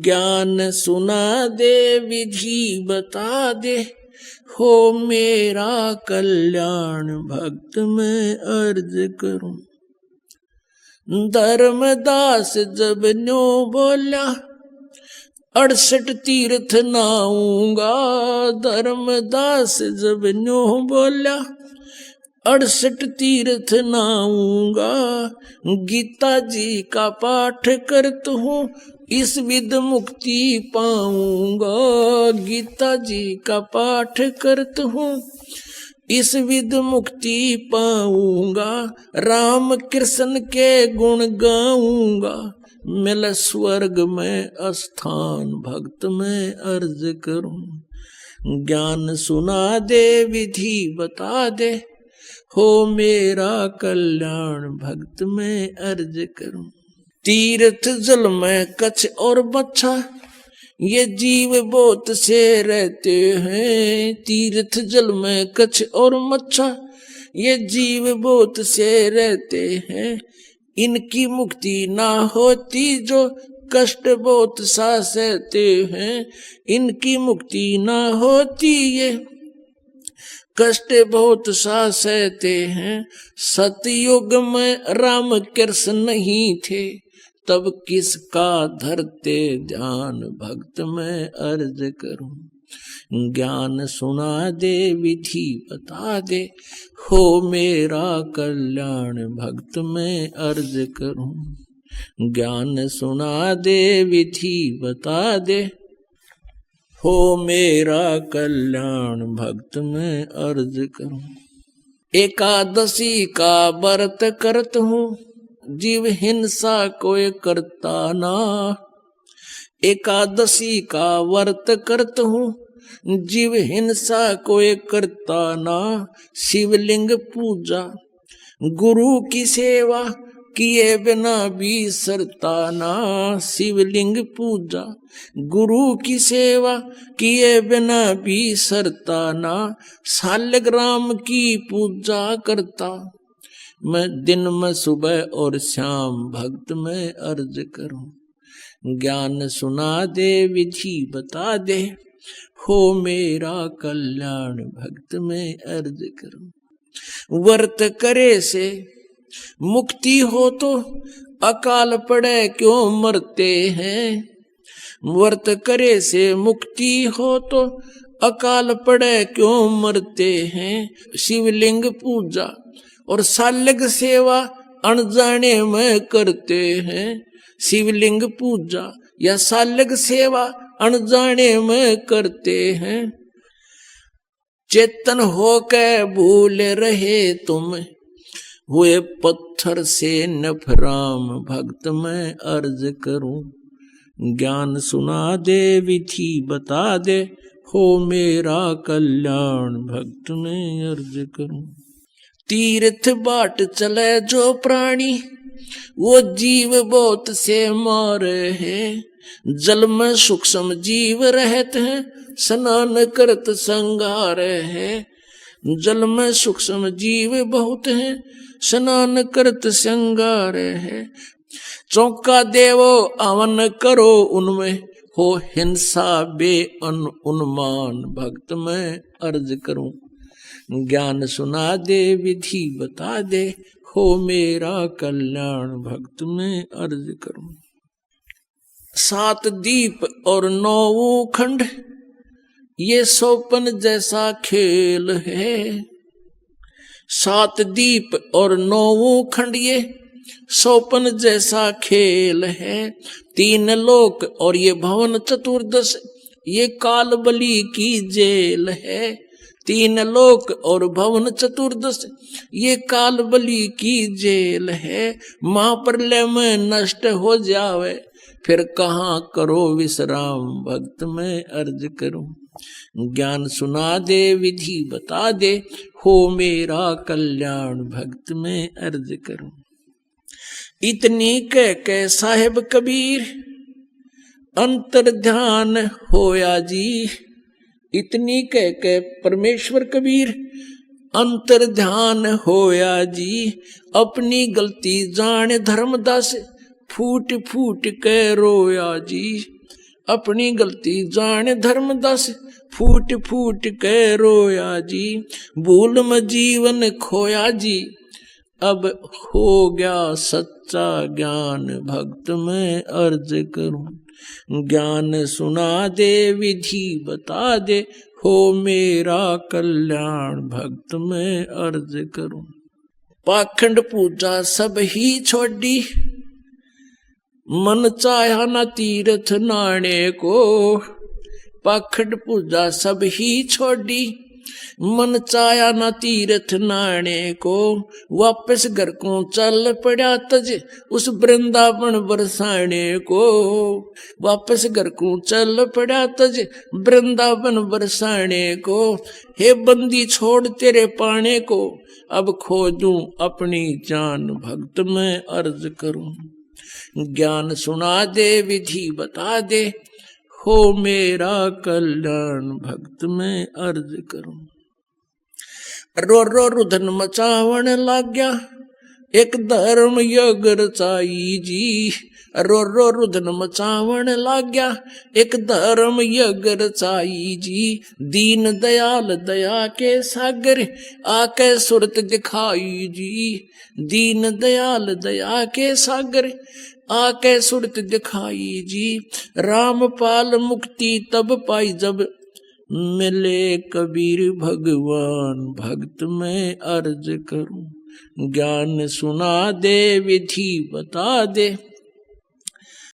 ज्ञान सुना दे विधि बता दे, हो मेरा कल्याण भक्त मैं अर्ज करूं। धर्मदास जब न्यो बोला, 68 तीर्थ नाऊंगा। धर्मदास जब न्यो बोला, 68 तीर्थ नाऊंगा। गीता जी का पाठ करता हूँ, इस विध मुक्ति पाऊंगा। गीता जी का पाठ करता हूँ, इस विध मुक्ति पाऊंगा। राम कृष्ण के गुण गाऊंगा, मिल स्वर्ग में स्थान भक्त में अर्ज करूं। ज्ञान सुना दे विधि बता दे, हो मेरा कल्याण भक्त में अर्ज करूं। तीर्थ जल में कच्छ और बच्छा, ये जीव बहुत से रहते हैं। तीर्थ जल में कच्छ और मच्छा, ये जीव बहुत से रहते हैं। इनकी मुक्ति ना होती जो कष्ट बहुत सा सहते हैं। इनकी मुक्ति ना होती ये कष्ट बहुत सा सहते हैं। सतयुग में राम कृष्ण नहीं थे, तब किसका धरते ध्यान भक्त में अर्ज करूं। ज्ञान सुना दे विधि बता दे, हो मेरा कल्याण भक्त में अर्ज करूं। ज्ञान सुना दे विधि बता दे, हो मेरा कल्याण भक्त में अर्ज करूं। एकादशी का व्रत करत हूँ, जीव हिंसा कोई करता ना। एकादशी का व्रत करता हूँ, जीव हिंसा कोई करता ना। शिवलिंग पूजा गुरु की सेवा किए बिना बिसरता ना। शिवलिंग पूजा गुरु की सेवा किए बिना बिसरता ना। शालिग्राम की पूजा करता मैं दिन में सुबह और शाम भक्त में अर्ज करूं। ज्ञान सुना दे विधि बता दे, हो मेरा कल्याण भक्त में अर्ज करूं। व्रत करे से मुक्ति हो तो अकाल पड़े क्यों मरते हैं। व्रत करे से मुक्ति हो तो अकाल पड़े क्यों मरते हैं। शिवलिंग पूजा और शालिग सेवा अनजाने में करते हैं। शिवलिंग पूजा या शालिग सेवा अनजाने में करते हैं। चेतन होकर भूल रहे तुम, हुए पत्थर से नफराम भक्त में अर्ज करूं। ज्ञान सुना दे विधि बता दे, हो मेरा कल्याण भक्त में अर्ज करूं। तीर्थ बाट चले जो प्राणी, वो जीव बहुत से मारे हैं। जल में सूक्ष्म जीव रहते हैं, स्नान करत संगार है। जल में सूक्ष्म जीव बहुत हैं, स्नान करत संगार है। चौका देवो अवन करो उनमें, हो हिंसा बे उन्मान भक्त में अर्ज करूं। ज्ञान सुना दे विधि बता दे, हो मेरा कल्याण भक्त में अर्ज करूं। 7 दीप और 9 खंड, ये सोपन जैसा खेल है। 7 दीप और 9 खंड, ये सोपन जैसा खेल है। 3 लोक और ये भवन चतुर्दश, ये काल बलि की जेल है। 3 लोक और भवन चतुर्दश, ये काल बलि की जेल है। महाप्रलय में नष्ट हो जावे, फिर कहाँ करो विश्राम भक्त में अर्ज करूं। ज्ञान सुना दे विधि बता दे, हो मेरा कल्याण भक्त में अर्ज करूं। इतनी कह साहिब कबीर अंतर ध्यान होया जी। इतनी कह परमेश्वर कबीर अंतर ध्यान होया जी। अपनी गलती जाने धर्मदास, फूट फूट के रोया जी। अपनी गलती जाने धर्मदास फूट फूट कह रोया जी। भूल में जीवन खोया जी, अब हो गया सच्चा ज्ञान भक्त में अर्ज करूं। ज्ञान सुना दे विधि बता दे, हो मेरा कल्याण भक्त में अर्ज करूं। पाखंड पूजा सब ही छोड़ी, मन चाहा ना तीर्थ नाणे को। पाखंड पूजा सब ही छोड़ी, मन चाया ना तीर्थ नाणे को। वापस घर को चल पड़ा तज उस वृंदावन बरसाने को। वापस घर को चल पड़ा तज वृंदावन बरसाने को। हे बंदी छोड़ तेरे पाने को, अब खोजूं अपनी जान भक्त में अर्ज करूं। ज्ञान सुना दे विधि बता दे, हो मेरा कल्याण भक्त में अर्ज करूं। रो रो रुधन मचावण लाग्या, एक धर्म यज्ञ रचाई जी। रो रो रुधन मचावण लाग्या, एक धर्म यज्ञ रचाई जी। दीन दयाल दया के सागर आके सुरत दिखाई जी। दीन दयाल दया के सागर आके सुरत दिखाई जी। रामपाल मुक्ति तब पाई जब मिले कबीर भगवान भक्त में अर्ज करूं। ज्ञान सुना दे विधि बता दे,